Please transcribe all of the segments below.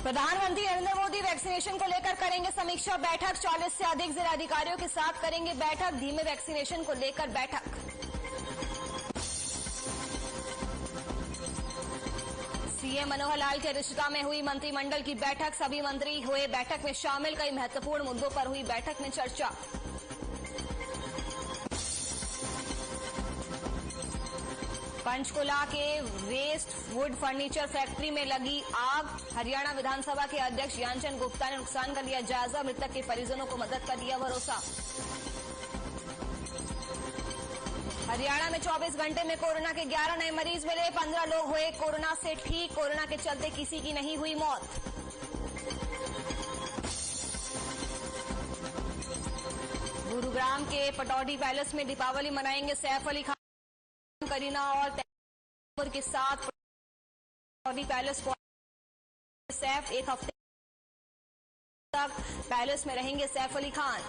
प्रधानमंत्री नरेंद्र मोदी वैक्सीनेशन को लेकर करेंगे समीक्षा बैठक। 40 से अधिक जिलाधिकारियों के साथ करेंगे बैठक। धीमे वैक्सीनेशन को लेकर बैठक। सीएम मनोहर लाल की अध्यक्षता में हुई मंत्रिमंडल की बैठक। सभी मंत्री हुए बैठक में शामिल। कई महत्वपूर्ण मुद्दों पर हुई बैठक में चर्चा। पंचकुला के वेस्ट वुड फर्नीचर फैक्ट्री में लगी आग। हरियाणा विधानसभा के अध्यक्ष ज्ञानचंद गुप्ता ने नुकसान का लिया जायजा। मृतक के परिजनों को मदद का दिया भरोसा। हरियाणा में 24 घंटे में कोरोना के 11 नए मरीज मिले। 15 लोग हुए कोरोना से ठीक। कोरोना के चलते किसी की नहीं हुई मौत। गुरुग्राम के पटौदी पैलेस में दीपावली मनाएंगे सैफ अली खान, करीना और तैमूर के साथ। पटौदी पैलेस सैफ एक हफ्ते तक पैलेस में रहेंगे सैफ अली खान।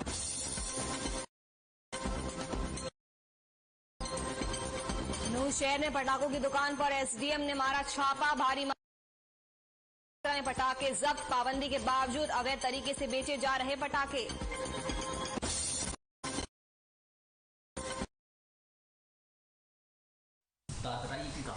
नूरशहर में पटाखों की दुकान पर एसडीएम ने मारा छापा। भारी मात्रा में पटाखे जब्त। पाबंदी के बावजूद अवैध तरीके से बेचे जा रहे पटाखे।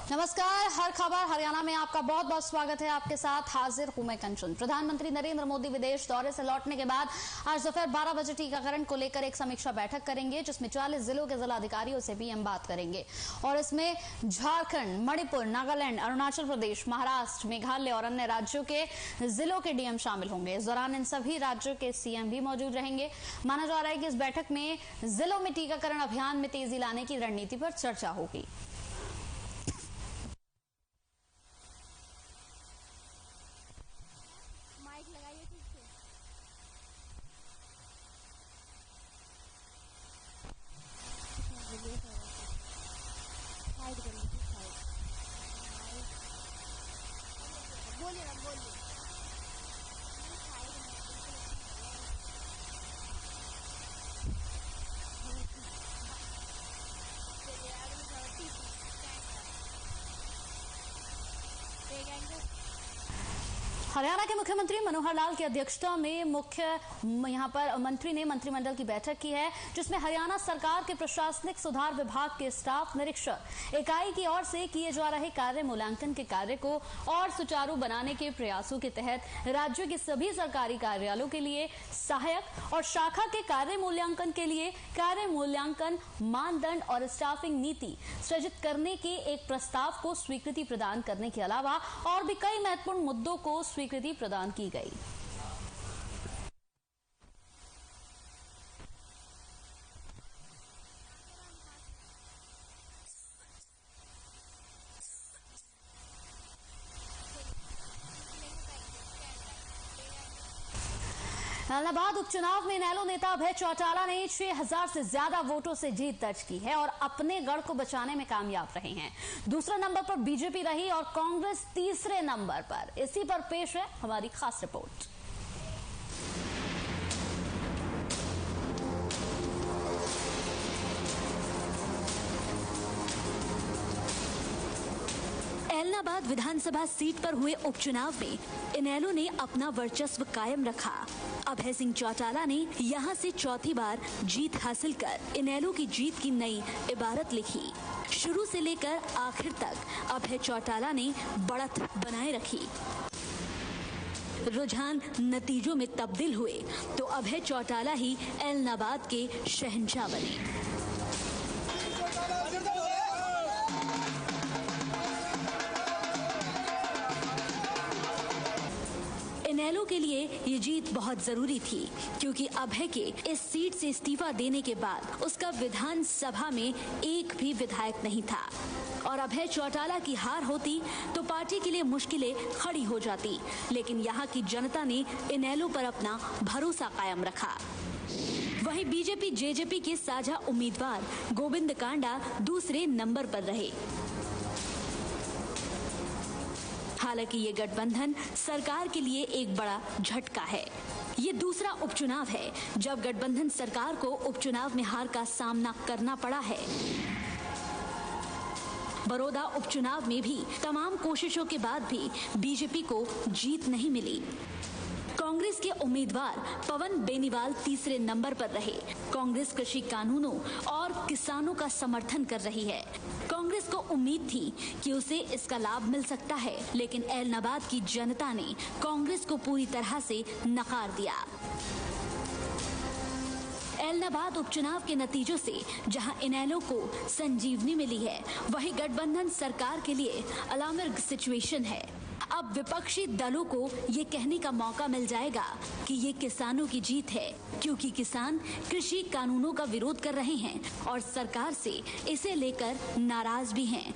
नमस्कार, हर खबर हरियाणा में आपका बहुत बहुत स्वागत है। आपके साथ हाजिर हूं मैं कंचन। प्रधानमंत्री नरेंद्र मोदी विदेश दौरे से लौटने के बाद आज दोपहर 12 बजे टीकाकरण को लेकर एक समीक्षा बैठक करेंगे, जिसमें 40 जिलों के जिलाधिकारियों से पीएम बात करेंगे। और इसमें झारखंड, मणिपुर, नागालैंड, अरुणाचल प्रदेश, महाराष्ट्र, मेघालय और अन्य राज्यों के जिलों के डीएम शामिल होंगे। इस दौरान इन सभी राज्यों के सीएम भी मौजूद रहेंगे। माना जा रहा है कि इस बैठक में जिलों में टीकाकरण अभियान में तेजी लाने की रणनीति पर चर्चा होगी। हरियाणा के मुख्यमंत्री मनोहर लाल की अध्यक्षता में यहां पर मंत्री ने मंत्रिमंडल की बैठक की है, जिसमें हरियाणा सरकार के प्रशासनिक सुधार विभाग के स्टाफ निरीक्षक इकाई की ओर से किए जा रहे कार्य मूल्यांकन के कार्य को और सुचारू बनाने के प्रयासों के तहत राज्य के सभी सरकारी कार्यालयों के लिए सहायक और शाखा के कार्य मूल्यांकन के लिए कार्य मूल्यांकन मानदंड और स्टाफिंग नीति सृजित करने के एक प्रस्ताव को स्वीकृति प्रदान करने के अलावा और भी कई महत्वपूर्ण मुद्दों को स्वीकृति प्रदान की गई। इलाहाबाद उपचुनाव में इनेलो नेता अभय चौटाला ने 6000 से ज्यादा वोटों से जीत दर्ज की है और अपने गढ़ को बचाने में कामयाब रहे हैं। दूसरे नंबर पर बीजेपी रही और कांग्रेस तीसरे नंबर पर। इसी पर पेश है हमारी खास रिपोर्ट। इलाहाबाद विधानसभा सीट पर हुए उपचुनाव में इनेलो ने अपना वर्चस्व कायम रखा। अभय सिंह चौटाला ने यहां से चौथी बार जीत हासिल कर इनेलो की जीत की नई इबारत लिखी। शुरू से लेकर आखिर तक अभय चौटाला ने बढ़त बनाए रखी। रुझान नतीजों में तब्दील हुए तो अभय चौटाला ही इलाहाबाद के शहंशाह बने। इनेलो के लिए ये जीत बहुत जरूरी थी, क्योंकि अभय के इस सीट से इस्तीफा देने के बाद उसका विधानसभा में एक भी विधायक नहीं था और अभय चौटाला की हार होती तो पार्टी के लिए मुश्किलें खड़ी हो जाती। लेकिन यहाँ की जनता ने इनेलो पर अपना भरोसा कायम रखा। वहीं बीजेपी जेजेपी के साझा उम्मीदवार गोविंद कांडा दूसरे नंबर पर रहे। हालांकि ये गठबंधन सरकार के लिए एक बड़ा झटका है। ये दूसरा उपचुनाव है जब गठबंधन सरकार को उपचुनाव में हार का सामना करना पड़ा है। बड़ौदा उपचुनाव में भी तमाम कोशिशों के बाद भी बीजेपी को जीत नहीं मिली। कांग्रेस के उम्मीदवार पवन बेनीवाल तीसरे नंबर पर रहे। कांग्रेस कृषि कानूनों और किसानों का समर्थन कर रही है। कांग्रेस को उम्मीद थी कि उसे इसका लाभ मिल सकता है, लेकिन ऐलनाबाद की जनता ने कांग्रेस को पूरी तरह से नकार दिया। ऐलनाबाद उपचुनाव के नतीजों से जहां इनेलो को संजीवनी मिली है, वहीं गठबंधन सरकार के लिए अलार्मिंग सिचुएशन है। अब विपक्षी दलों को ये कहने का मौका मिल जाएगा कि ये किसानों की जीत है, क्योंकि किसान कृषि कानूनों का विरोध कर रहे हैं और सरकार से इसे लेकर नाराज भी हैं।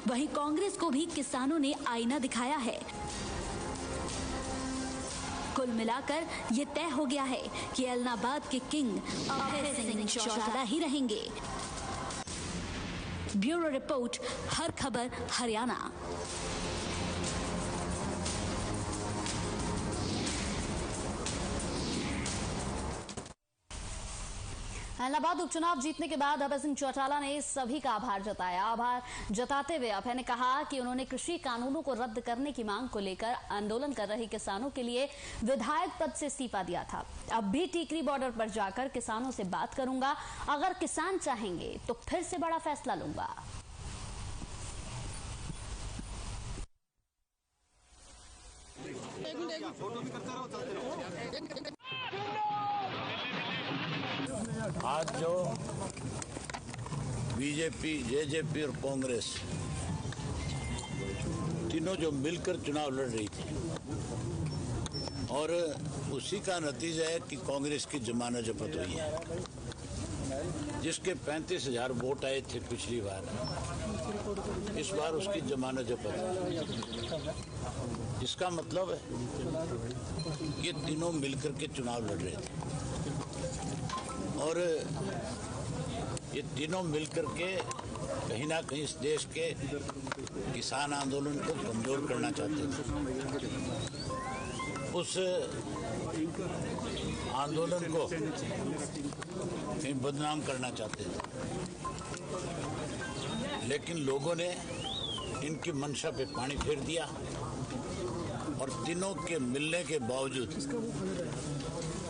वहीं कांग्रेस को भी किसानों ने आईना दिखाया है। कुल मिलाकर ये तय हो गया है कि ऐलनाबाद के किंग अभय सिंह चौटाला ही रहेंगे। ब्यूरो रिपोर्ट, हर खबर हरियाणा। ऐलनाबाद उपचुनाव जीतने के बाद अभय सिंह चौटाला ने सभी का आभार जताया। आभार जताते हुए अभय ने कहा कि उन्होंने कृषि कानूनों को रद्द करने की मांग को लेकर आंदोलन कर रहे किसानों के लिए विधायक पद से इस्तीफा दिया था। अब भी टीकरी बॉर्डर पर जाकर किसानों से बात करूंगा। अगर किसान चाहेंगे तो फिर से बड़ा फैसला लूंगा। आज जो बीजेपी, जेजेपी और कांग्रेस तीनों जो मिलकर चुनाव लड़ रही थी, और उसी का नतीजा है कि कांग्रेस की जमानत जब्त हुई है, जिसके 35,000 वोट आए थे पिछली बार। इस बार उसकी जमानत जब्त है। इसका मतलब है ये तीनों मिलकर के चुनाव लड़ रहे थे और ये तीनों मिलकर के कहीं ना कहीं इस देश के किसान आंदोलन को कमजोर करना चाहते थे। उस आंदोलन को कहीं बदनाम करना चाहते थे, लेकिन लोगों ने इनकी मंशा पे पानी फेर दिया और तीनों के मिलने के बावजूद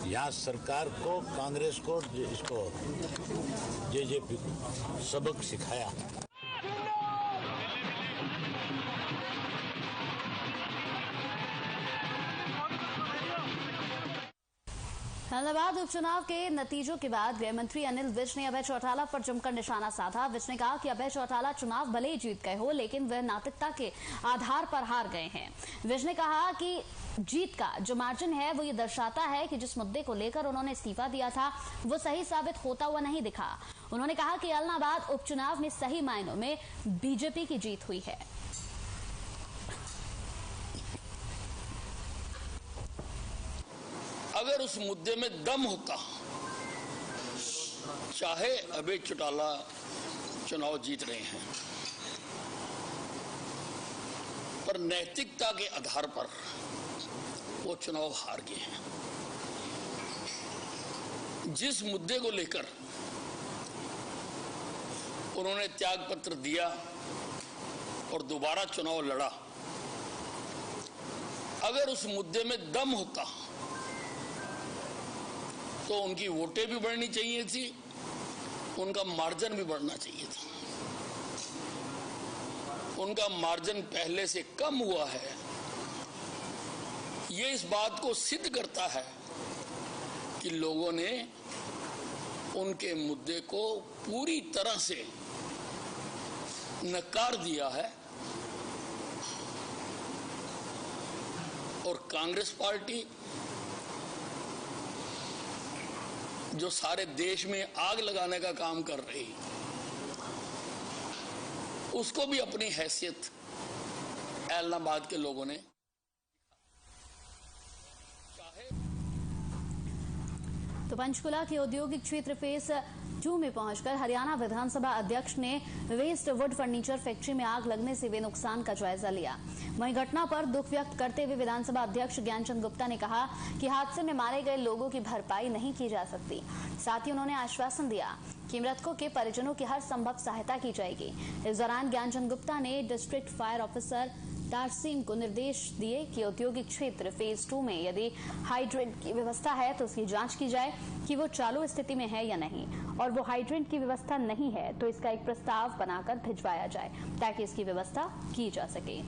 यहाँ सरकार को, कांग्रेस को, इसको जेजेपी को सबक सिखाया। ऐलनाबाद उपचुनाव के नतीजों के बाद गृह मंत्री अनिल विज ने अभय चौटाला पर जमकर निशाना साधा। विज ने कहा कि अभय चौटाला चुनाव भले ही जीत गए हो, लेकिन वह नैतिकता के आधार पर हार गए हैं। विज ने कहा कि जीत का जो मार्जिन है वो ये दर्शाता है कि जिस मुद्दे को लेकर उन्होंने इस्तीफा दिया था वो सही साबित होता हुआ नहीं दिखा। उन्होंने कहा कि ऐलनाबाद उपचुनाव में सही मायनों में बीजेपी की जीत हुई है। अगर उस मुद्दे में दम होता, चाहे अभय चौटाला चुनाव जीत रहे हैं, पर नैतिकता के आधार पर वो चुनाव हार गए हैं। जिस मुद्दे को लेकर उन्होंने त्याग पत्र दिया और दोबारा चुनाव लड़ा, अगर उस मुद्दे में दम होता तो उनकी वोटें भी बढ़नी चाहिए थी, उनका मार्जिन भी बढ़ना चाहिए था। उनका मार्जिन पहले से कम हुआ है। ये इस बात को सिद्ध करता है कि लोगों ने उनके मुद्दे को पूरी तरह से नकार दिया है और कांग्रेस पार्टी जो सारे देश में आग लगाने का काम कर रही, उसको भी अपनी हैसियत ऐलनाबाद के लोगों ने। तो पंचकुला के औद्योगिक क्षेत्र फेज 2 में पहुंचकर हरियाणा विधानसभा अध्यक्ष ने वेस्ट वुड फर्नीचर फैक्ट्री में आग लगने से हुए नुकसान का जायजा लिया। वहीं घटना पर दुख व्यक्त करते हुए विधानसभा अध्यक्ष ज्ञानचंद गुप्ता ने कहा कि हादसे में मारे गए लोगों की भरपाई नहीं की जा सकती। साथ ही उन्होंने आश्वासन दिया कि कि मृतकों के परिजनों की हर संभव सहायता की जाएगी। इस दौरान ज्ञानचंद गुप्ता ने डिस्ट्रिक्ट फायर ऑफिसर तारसीम को निर्देश दिए कि औद्योगिक क्षेत्र फेज 2 में यदि हाइड्रेंट की व्यवस्था है तो उसकी जांच की जाए कि वो चालू स्थिति में है या नहीं, और वो हाइड्रेंट की व्यवस्था नहीं है तो इसका एक प्रस्ताव बनाकर भिजवाया जाए ताकि इसकी व्यवस्था की जा सके।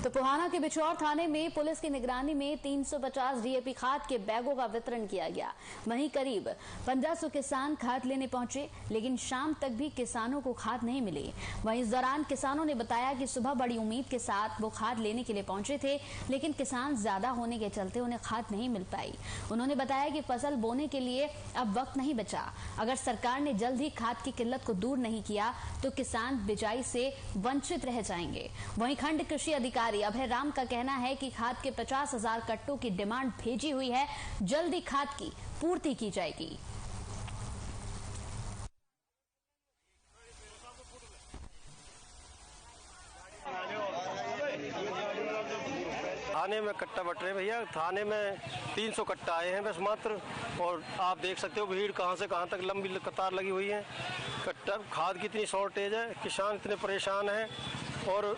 तो पुहाना के बिचौर थाने में पुलिस की निगरानी में 350 डीएपी खाद के बैगों का वितरण किया गया। वहीं करीब 1500 किसान खाद लेने पहुंचे, लेकिन शाम तक भी किसानों को खाद नहीं मिली। वहीं इस दौरान किसानों ने बताया कि सुबह बड़ी उम्मीद के साथ वो खाद लेने के लिए पहुंचे थे, लेकिन किसान ज्यादा होने के चलते उन्हें खाद नहीं मिल पाई। उन्होंने बताया कि फसल बोने के लिए अब वक्त नहीं बचा। अगर सरकार ने जल्द ही खाद की किल्लत को दूर नहीं किया तो किसान बिजाई से वंचित रह जाएंगे। वहीं खंड कृषि अधिकारी अभय राम का कहना है कि खाद के 50,000 कट्टों की डिमांड भेजी हुई है, जल्दी खाद की पूर्ति की जाएगी। थाने में कट्टा बट रहे भैया, थाने में 300 कट्टा आए हैं बस मात्र, और आप देख सकते हो भीड़ कहां से कहां तक लंबी कतार लगी हुई है। कट्टा खाद की इतनी शॉर्टेज है, किसान इतने परेशान हैं, और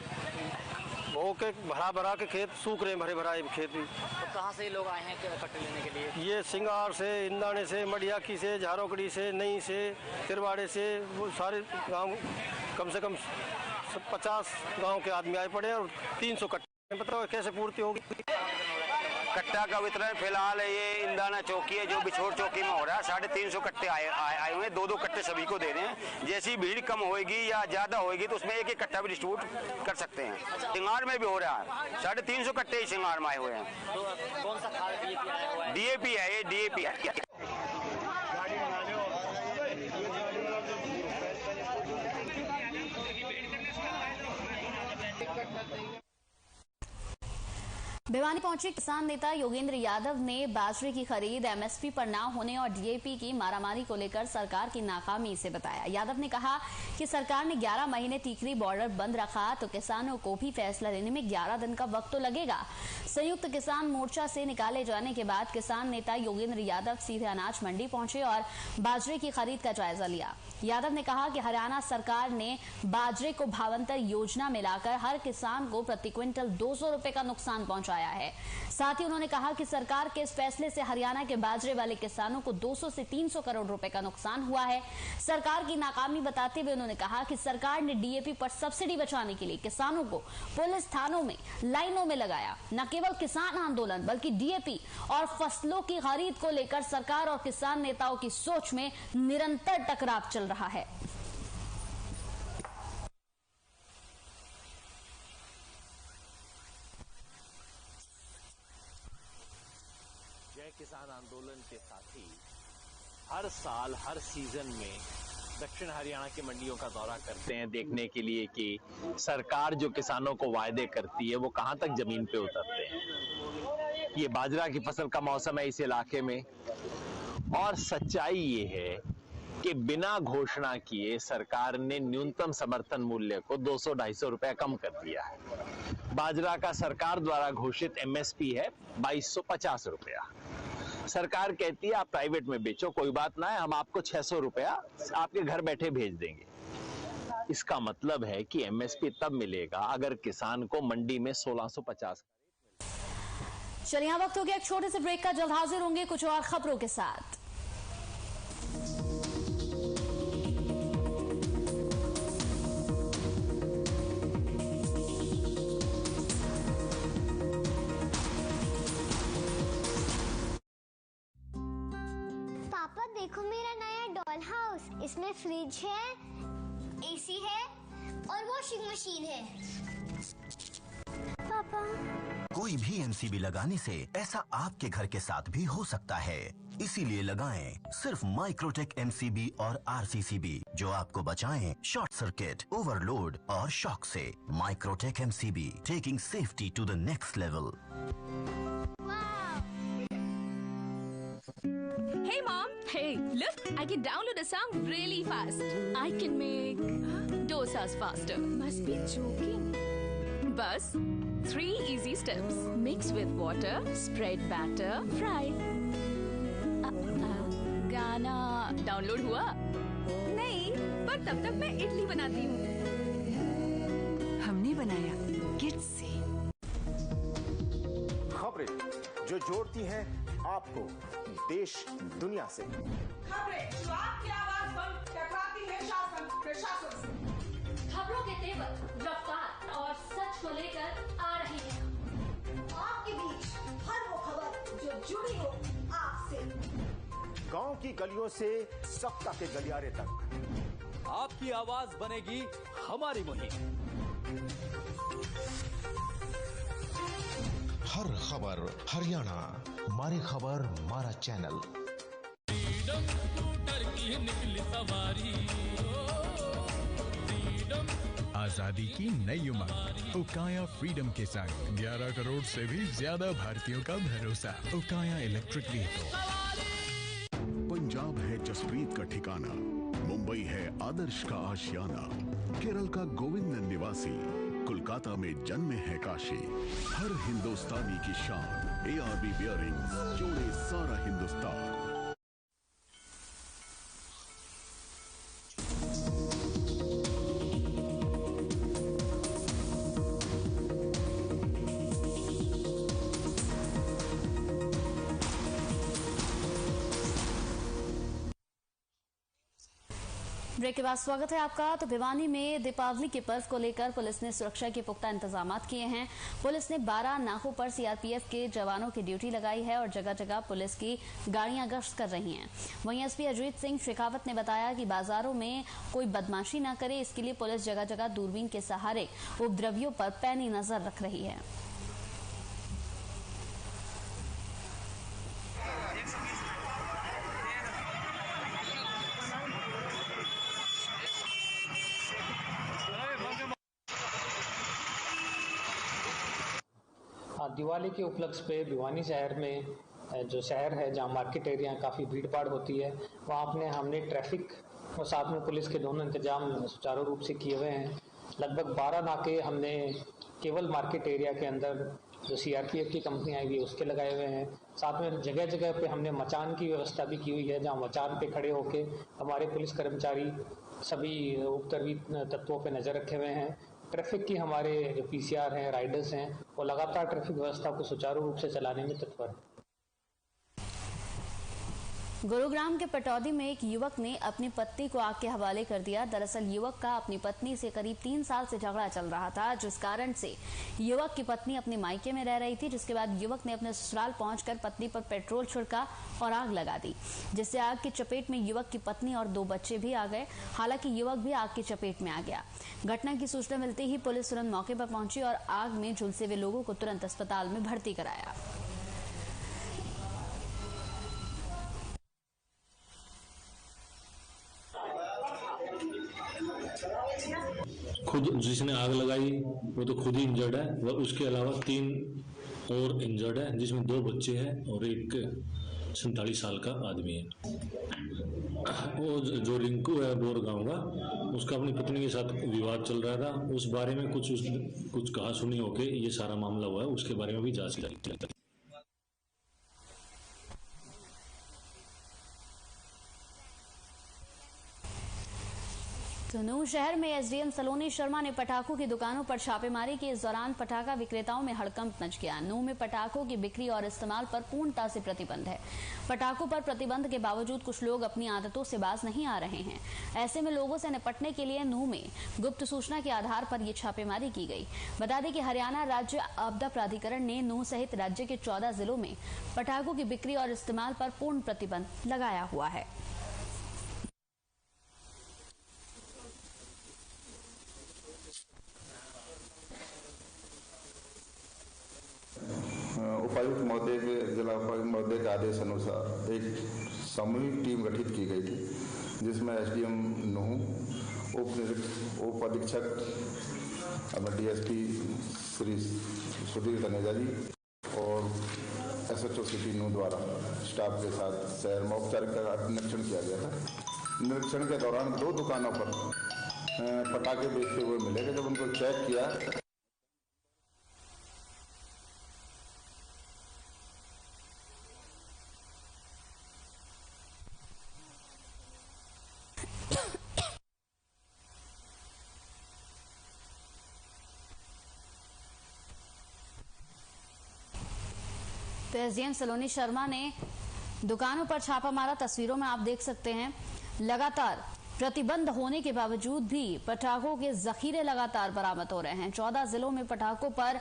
भो के भरा के खेत सूख रहे हैं, भरे भराए खेत भी। तो कहाँ से लोग आए हैं कट्टे लेने के लिए? ये सिंगार से, इंदाने से, मडियाकी से, झारोकड़ी से, नई से, तिरवाड़े से, वो सारे गांव कम से कम 50 गांव के आदमी आए पड़े हैं, और 300 कट्टे। बताओ कैसे पूर्ति होगी? कट्टा का वितरण फिलहाल ये इंदाना चौकी है जो बिछोर चौकी में हो रहा है। 350 कट्टे आए हुए हैं, 2-2 कट्टे सभी को दे रहे हैं। जैसी भीड़ कम होगी या ज्यादा होगी तो उसमें एक कट्टा भी डिस्ट्रीब्यूट कर सकते हैं। सिंगार में भी हो रहा है, 350 कट्टे ही सिंगार में आए हुए हैं। तो कौन सा खाद डीएपी आया हुआ है? डीएपी है, ये डीएपी है। भिवानी पहुंचे किसान नेता योगेंद्र यादव ने बाजरे की खरीद एमएसपी पर ना होने और डीएपी की मारामारी को लेकर सरकार की नाकामी से बताया। यादव ने कहा कि सरकार ने 11 महीने टीकरी बॉर्डर बंद रखा तो किसानों को भी फैसला लेने में 11 दिन का वक्त तो लगेगा। संयुक्त किसान मोर्चा से निकाले जाने के बाद किसान नेता योगेंद्र यादव सीधे अनाज मंडी पहुंचे और बाजरे की खरीद का जायजा लिया। यादव ने कहा कि हरियाणा सरकार ने बाजरे को भावांतर योजना में लाकर हर किसान को प्रति क्विंटल 200 रुपए का नुकसान पहुंचाया है। साथ ही उन्होंने कहा कि सरकार के इस फैसले से हरियाणा के बाजरे वाले किसानों को 200 से 300 करोड़ रुपए का नुकसान हुआ है। सरकार की नाकामी बताते हुए उन्होंने कहा कि सरकार ने डीएपी पर सब्सिडी बचाने के लिए किसानों को पुलिस थानों में लाइनों में लगाया। न केवल किसान आंदोलन बल्कि डीएपी और फसलों की खरीद को लेकर सरकार और किसान नेताओं की सोच में निरंतर टकराव चल रहा है। किसान आंदोलन के साथी हर साल हर सीजन में दक्षिण हरियाणा की मंडियों का दौरा करते हैं, देखने के लिए कि सरकार जो किसानों को वायदे करती है वो कहां तक जमीन पे उतरते हैं। ये बाजरा की फसल का मौसम है इस इलाके में, और सच्चाई ये है कि बिना घोषणा किए सरकार ने न्यूनतम समर्थन मूल्य को 200-250 रुपया कम कर दिया है। बाजरा का सरकार द्वारा घोषित एमएसपी है 2250 रुपया। सरकार कहती है आप प्राइवेट में बेचो, कोई बात ना है, हम आपको 600 रुपया आपके घर बैठे भेज देंगे। इसका मतलब है कि एमएसपी तब मिलेगा अगर किसान को मंडी में 1650। चलिए यहाँ वक्त हो गया एक छोटे से ब्रेक का, जल्द हाजिर होंगे कुछ और खबरों के साथ। पापा देखो मेरा नया डॉल हाउस, इसमें फ्रिज है, एसी है और वॉशिंग मशीन है। पापा कोई भी एमसीबी लगाने से ऐसा आपके घर के साथ भी हो सकता है, इसीलिए लगाएं सिर्फ माइक्रोटेक एमसीबी और आरसीसीबी, जो आपको बचाएं शॉर्ट सर्किट, ओवरलोड और शॉक से। Microtek MCB, taking safety to the next level. Hey mom! Hey, look! I can download a song really fast. I can make dosas faster. Must be joking. Bus, 3 easy steps. Mix with water, spread batter, fry. गाना download हुआ? नहीं, पर तब तक मैं इडली बनाती हूँ। हमने बनाया किड्स से। खबरें जो जोड़ती हैं आपको देश दुनिया से। खबरें जो आपकी आवाज पर टकराती है शासन प्रशासन से। खबरों के तेवर, रफ्तार और सच को लेकर आ रही है आपके बीच हर वो खबर जो जुड़ी हो आपसे। गांव की गलियों से सत्ता के गलियारे तक आपकी आवाज बनेगी हमारी मुहिम। हर खबर हरियाणा, हमारी खबर हमारा चैनल। फ्रीडम स्कूटर की निकली सवारी, आजादी की नई उमंग उकाया फ्रीडम के संग 11 करोड़ से भी ज्यादा भारतीयों का भरोसा। उकाया इलेक्ट्रिक व्हीकल। पंजाब है जसप्रीत का ठिकाना, मुंबई है आदर्श का आशियाना, केरल का गोविंद निवासी, कोलकाता में जन्मे है काशी। हर हिंदुस्तानी की शान, ARB बियरिंग्स जोड़े सारा हिंदुस्तान। ब्रेक के बाद स्वागत है आपका। तो भिवानी में दीपावली के पर्व को लेकर पुलिस ने सुरक्षा के पुख्ता इंतजाम किए हैं। पुलिस ने 12 नाकों पर सीआरपीएफ के जवानों की ड्यूटी लगाई है और जगह जगह पुलिस की गाड़ियां गश्त कर रही हैं। वहीं एसपी अजीत सिंह शेखावत ने बताया कि बाजारों में कोई बदमाशी न करे, इसके लिए पुलिस जगह जगह दूरबीन के सहारे उपद्रवियों पर पैनी नजर रख रही है। दिवाली के उपलक्ष्य पे भिवानी शहर में जो शहर है जहाँ मार्केट एरिया काफ़ी भीड़ भाड़ होती है, वहाँ हमने ट्रैफिक और साथ में पुलिस के दोनों इंतजाम सुचारू रूप से किए हुए हैं। लगभग 12 नाके हमने केवल मार्केट एरिया के अंदर जो सीआरपीएफ की कंपनी आई हुई है उसके लगाए हुए हैं। साथ में जगह जगह पे हमने मचान की व्यवस्था भी की हुई है, जहाँ मचान पे खड़े होके हमारे पुलिस कर्मचारी सभी उपद्रवी तत्वों पे नज़र रखे हुए हैं। ट्रैफिक की हमारे जो पीसीआर हैं, राइडर्स हैं, वो लगातार ट्रैफिक व्यवस्था को सुचारू रूप से चलाने में तत्पर हैं। गुरुग्राम के पटौदी में एक युवक ने अपनी पत्नी को आग के हवाले कर दिया। दरअसल युवक का अपनी पत्नी से करीब 3 साल से झगड़ा चल रहा था, जिस कारण से युवक की पत्नी अपने मायके में रह रही थी, जिसके बाद युवक ने अपने ससुराल पहुंचकर पत्नी पर पेट्रोल छिड़का और आग लगा दी, जिससे आग की चपेट में युवक की पत्नी और 2 बच्चे भी आ गए। हालांकि युवक भी आग की चपेट में आ गया। घटना की सूचना मिलते ही पुलिस तुरंत मौके पर पहुंची और आग में झुलसे हुए लोगों को तुरंत अस्पताल में भर्ती कराया। खुद जिसने आग लगाई वो तो खुद ही इंजर्ड है, वह उसके अलावा 3 और इंजर्ड है, जिसमें 2 बच्चे हैं और एक 47 साल का आदमी है। वो जो रिंकू है बोर गांव का, उसका अपनी पत्नी के साथ विवाद चल रहा था। उस बारे में कुछ कहा सुनी होके ये सारा मामला हुआ है, उसके बारे में भी जांच की जाती है। तो नूंह शहर में एसडीएम सलोनी शर्मा ने पटाखों की दुकानों पर छापेमारी की। इस दौरान पटाखा विक्रेताओं में हड़कंप मच गया। नूंह में पटाखों की बिक्री और इस्तेमाल पर पूर्णता से प्रतिबंध है। पटाखों पर प्रतिबंध के बावजूद कुछ लोग अपनी आदतों से बाज नहीं आ रहे हैं। ऐसे में लोगों से निपटने के लिए नूंह में गुप्त सूचना के आधार पर ये छापेमारी की गई। बता दें कि हरियाणा राज्य आपदा प्राधिकरण ने नूंह सहित राज्य के 14 जिलों में पटाखों की बिक्री और इस्तेमाल पर पूर्ण प्रतिबंध लगाया हुआ है। उपायुक्त महोदय के जिला उपायुक्त महोदय के आदेश अनुसार एक सामूहिक टीम गठित की गई थी, जिसमें एसडीएम नूह, उप अधीक्षक डीएसपी श्री सुधीर तनेजा जी और एसएचओ सिटी नूह द्वारा स्टाफ के साथ शहर में औपचारिक निरीक्षण किया गया था। निरीक्षण के दौरान 2 दुकानों पर पटाखे बेचते हुए मिले थे। जब उनको चेक किया तो एसडीएम सलोनी शर्मा ने दुकानों पर छापा मारा। तस्वीरों में आप देख सकते हैं लगातार प्रतिबंध होने के बावजूद भी पटाखों के जखीरे लगातार बरामद हो रहे हैं। 14 जिलों में पटाखों पर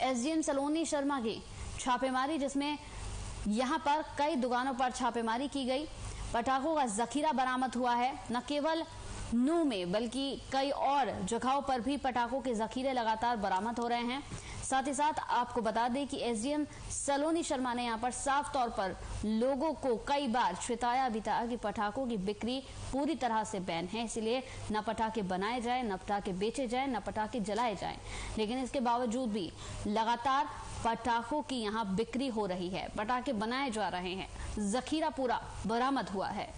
एसडीएम सलोनी शर्मा की छापेमारी, जिसमें यहां पर कई दुकानों पर छापेमारी की गई। पटाखों का जखीरा बरामद हुआ है। न केवल नूह में बल्कि कई और जगहों पर भी पटाखों के जखीरे लगातार बरामद हो रहे हैं। साथ ही साथ आपको बता दें कि एसडीएम सलोनी शर्मा ने यहां पर साफ तौर पर लोगों को कई बार चेताया भी था कि पटाखों की बिक्री पूरी तरह से बैन है, इसलिए न पटाखे बनाए जाए, न पटाखे बेचे जाए, न पटाखे जलाए जाए। लेकिन इसके बावजूद भी लगातार पटाखों की यहां बिक्री हो रही है, पटाखे बनाए जा रहे हैं, जखीरा पूरा बरामद हुआ है।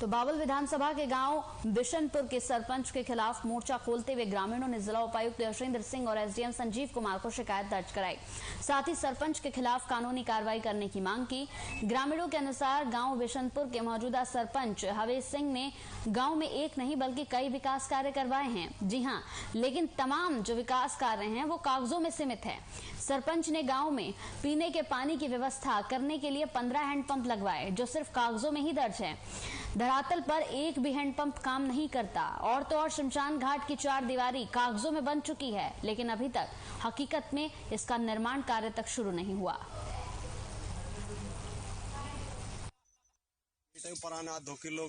तो बावल विधानसभा के गांव बिशनपुर के सरपंच के खिलाफ मोर्चा खोलते हुए ग्रामीणों ने जिला उपायुक्त यशविंदर सिंह और एसडीएम संजीव कुमार को शिकायत दर्ज कराई। साथ ही सरपंच के खिलाफ कानूनी कार्रवाई करने की मांग की। ग्रामीणों के अनुसार गांव बिशनपुर के मौजूदा सरपंच हवेश सिंह ने गांव में एक नहीं बल्कि कई विकास कार्य करवाए हैं। जी हां, लेकिन तमाम जो विकास कार्य हैं वो कागजों में सीमित है। सरपंच ने गांव में पीने के पानी की व्यवस्था करने के लिए 15 हैंडपंप लगवाए, जो सिर्फ कागजों में ही दर्ज है। धरातल पर एक भी हैंडपंप काम नहीं करता। और तो और शमशान घाट की 4 दीवारी कागजों में बन चुकी है, लेकिन अभी तक हकीकत में इसका निर्माण कार्य तक शुरू नहीं हुआ। पुराना 2 किलो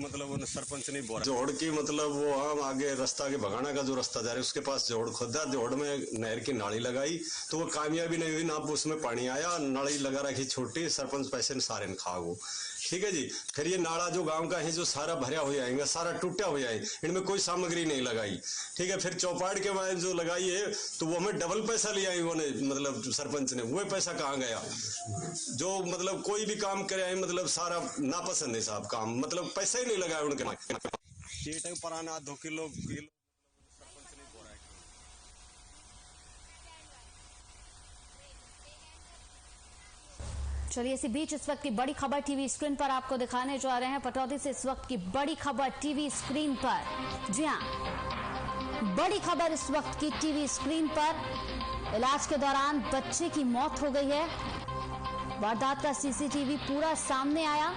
मतलब सरपंच नहीं बोला जोड़ की मतलब वो हम आगे रास्ता के भगाना का जो रास्ता जा रहा है उसके पास जोड़ खोदा, जोड़ में नहर की नाली लगाई तो वो कामयाबी नहीं हुई, ना उसमें पानी आया, नाली लगा रखी छोटी, सरपंच पैसे सारे ने खा गो। ठीक है जी। फिर ये नाला जो गांव का है जो सारा भरा हो जाएगा, सारा टूटा हो जाए, इनमें कोई सामग्री नहीं लगाई। ठीक है। फिर चौपाट के बाद जो लगाई है तो वो हमें डबल पैसा लिया उन्होंने, मतलब सरपंच ने, वो पैसा कहाँ गया? जो मतलब कोई भी काम करे मतलब सारा नापसंद है साहब काम, मतलब पैसा ही नहीं लगाया उनके। पुराना 2 किलो चलिए इसी बीच इस वक्त की बड़ी खबर टीवी स्क्रीन पर आपको दिखाने जा रहे हैं। पटौदी से इस वक्त की बड़ी खबर टीवी स्क्रीन पर। जी हां, बड़ी खबर इस वक्त की टीवी स्क्रीन पर। इलाज के दौरान बच्चे की मौत हो गई है। वारदात का सीसीटीवी पूरा सामने आया।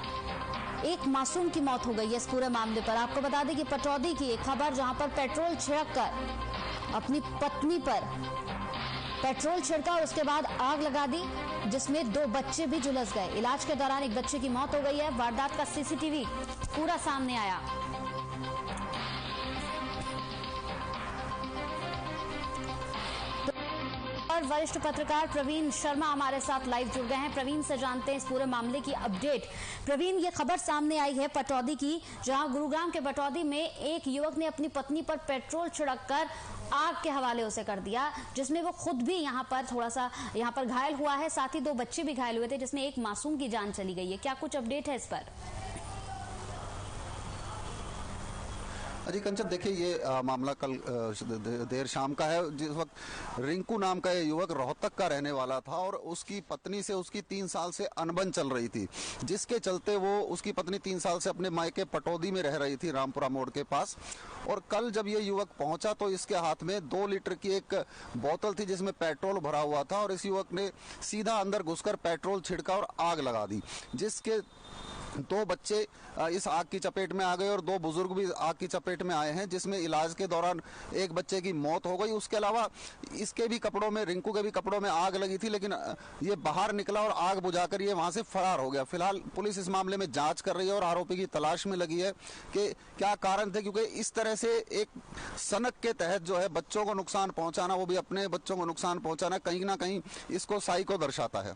एक मासूम की मौत हो गई है इस पूरे मामले पर। आपको बता दें कि पटौदी की एक खबर, जहां पर पेट्रोल छिड़ककर अपनी पत्नी पर पेट्रोल छिड़का और उसके बाद आग लगा दी, जिसमें 2 बच्चे भी झुलस गए। इलाज के दौरान एक बच्चे की मौत हो गई है। वारदात का सीसीटीवी पूरा सामने आया। और वरिष्ठ पत्रकार प्रवीण शर्मा हमारे साथ लाइव जुड़ गए हैं। प्रवीण से जानते हैं इस पूरे मामले की अपडेट। प्रवीण, ये खबर सामने आई है पटौदी की, जहां गुरुग्राम के पटौदी में एक युवक ने अपनी पत्नी पर पेट्रोल छिड़ककर आग के हवाले उसे कर दिया, जिसमें वो खुद भी यहां पर थोड़ा सा घायल हुआ है। साथ ही 2 बच्चे भी घायल हुए थे, जिसमें एक मासूम की जान चली गई है। क्या कुछ अपडेट है इस पर? अजी कंचन, देखिए ये मामला कल देर शाम का है, जिस वक्त रिंकू नाम का ये युवक रोहतक का रहने वाला था और उसकी पत्नी से उसकी 3 साल से अनबन चल रही थी, जिसके चलते वो उसकी पत्नी 3 साल से अपने मायके पटौदी में रह रही थी, रामपुरा मोड़ के पास। और कल जब ये युवक पहुंचा तो इसके हाथ में 2 लीटर की एक बोतल थी जिसमें पेट्रोल भरा हुआ था और इस युवक ने सीधा अंदर घुसकर पेट्रोल छिड़का और आग लगा दी, जिसके दो बच्चे इस आग की चपेट में आ गए और दो बुजुर्ग भी आग की चपेट में आए हैं, जिसमें इलाज के दौरान एक बच्चे की मौत हो गई। उसके अलावा इसके भी कपड़ों में, रिंकू के भी कपड़ों में आग लगी थी, लेकिन ये बाहर निकला और आग बुझाकर ये वहां से फरार हो गया। फिलहाल पुलिस इस मामले में जांच कर रही है और आरोपी की तलाश में लगी है कि क्या कारण थे, क्योंकि इस तरह से एक सनक के तहत जो है बच्चों को नुकसान पहुंचाना, वो भी अपने बच्चों को नुकसान पहुंचाना, कहीं ना कहीं इसको साइको दर्शाता है।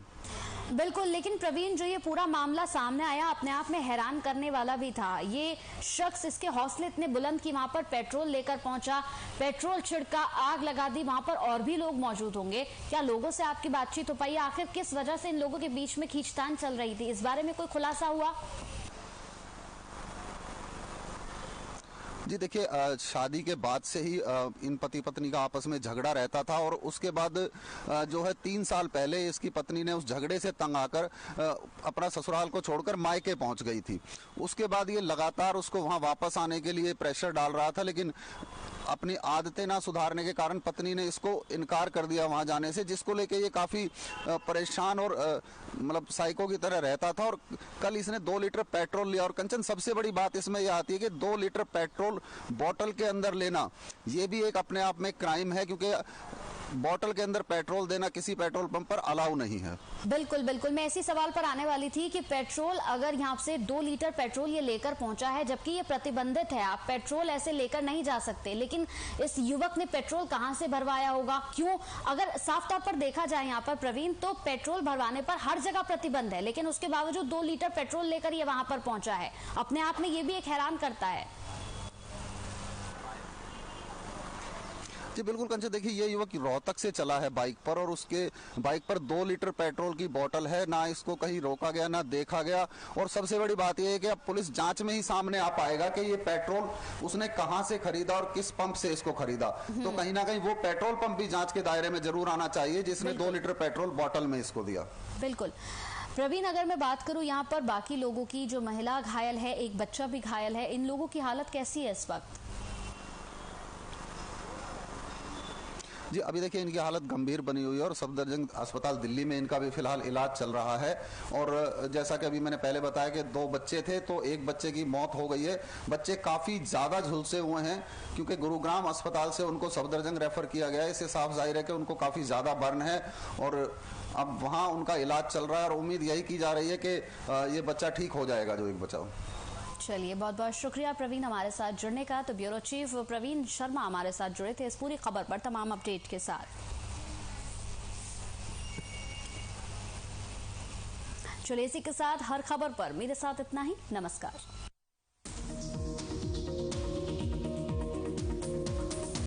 बिल्कुल, लेकिन प्रवीण, जो ये पूरा मामला सामने आया अपने आप में हैरान करने वाला भी था। ये शख्स, इसके हौसले इतने बुलंद कि वहां पर पेट्रोल लेकर पहुंचा, पेट्रोल छिड़का, आग लगा दी। वहां पर और भी लोग मौजूद होंगे। क्या लोगों से आपकी बातचीत हो पाई? आखिर किस वजह से इन लोगों के बीच में खींचतान चल रही थी, इस बारे में कोई खुलासा हुआ? जी देखिए, शादी के बाद से ही इन पति पत्नी का आपस में झगड़ा रहता था और उसके बाद जो है 3 साल पहले इसकी पत्नी ने उस झगड़े से तंग आकर अपना ससुराल को छोड़कर मायके पहुंच गई थी। उसके बाद ये लगातार उसको वहां वापस आने के लिए प्रेशर डाल रहा था, लेकिन अपनी आदतें ना सुधारने के कारण पत्नी ने इसको इनकार कर दिया वहां जाने से, जिसको लेके ये काफी परेशान और मतलब साइको की तरह रहता था। और कल इसने 2 लीटर पेट्रोल लिया। और कंचन, सबसे बड़ी बात इसमें यह आती है कि 2 लीटर पेट्रोल बोतल के अंदर लेना, ये भी एक अपने आप में क्राइम है, क्योंकि बोतल के अंदर पेट्रोल देना किसी पेट्रोल पंप पर अलाउ नहीं है। बिल्कुल बिल्कुल, मैं इसी सवाल पर आने वाली थी कि पेट्रोल, अगर यहाँ से 2 लीटर पेट्रोल ये लेकर पहुंचा है, जबकि ये प्रतिबंधित है, आप पेट्रोल ऐसे लेकर नहीं जा सकते, लेकिन इस युवक ने पेट्रोल कहां से भरवाया होगा, क्यों? अगर साफ तौर पर देखा जाए यहाँ पर प्रवीण, तो पेट्रोल भरवाने पर हर जगह प्रतिबंध है, लेकिन उसके बावजूद 2 लीटर पेट्रोल लेकर ये वहां पर पहुंचा है। अपने आप में ये भी एक हैरान करता है। जी बिल्कुल कंचन, देखिए ये युवक रोहतक से चला है बाइक पर और उसके बाइक पर 2 लीटर पेट्रोल की बोतल है। ना इसको कहीं रोका गया, ना देखा गया। और सबसे बड़ी बात यह है कि अब पुलिस जांच में ही सामने आ पाएगा कि ये पेट्रोल उसने कहां से खरीदा और किस पंप से इसको खरीदा। तो कहीं ना कहीं वो पेट्रोल पंप भी जांच के दायरे में जरूर आना चाहिए जिसने 2 लीटर पेट्रोल बोतल में इसको दिया। बिल्कुल प्रवीण, अगर मैं बात करूं यहाँ पर बाकी लोगों की, जो महिला घायल है, एक बच्चा भी घायल है, इन लोगों की हालत कैसी है इस वक्त? जी अभी देखिए इनकी हालत गंभीर बनी हुई है और सफदरजंग अस्पताल दिल्ली में इनका भी फिलहाल इलाज चल रहा है। और जैसा कि अभी मैंने पहले बताया कि 2 बच्चे थे, तो एक बच्चे की मौत हो गई है। बच्चे काफी ज्यादा झुलसे हुए हैं क्योंकि गुरुग्राम अस्पताल से उनको सफदरजंग रेफर किया गया है। इससे साफ जाहिर है कि उनको काफी ज्यादा बर्न है और अब वहां उनका इलाज चल रहा है और उम्मीद यही की जा रही है कि ये बच्चा ठीक हो जाएगा, जो एक बच्चा। चलिए, बहुत बहुत शुक्रिया प्रवीण हमारे साथ जुड़ने का। तो ब्यूरो चीफ प्रवीण शर्मा हमारे साथ जुड़े थे इस पूरी खबर पर तमाम अपडेट के साथ। चलिए, इसी के साथ हर खबर पर मेरे साथ इतना ही। नमस्कार।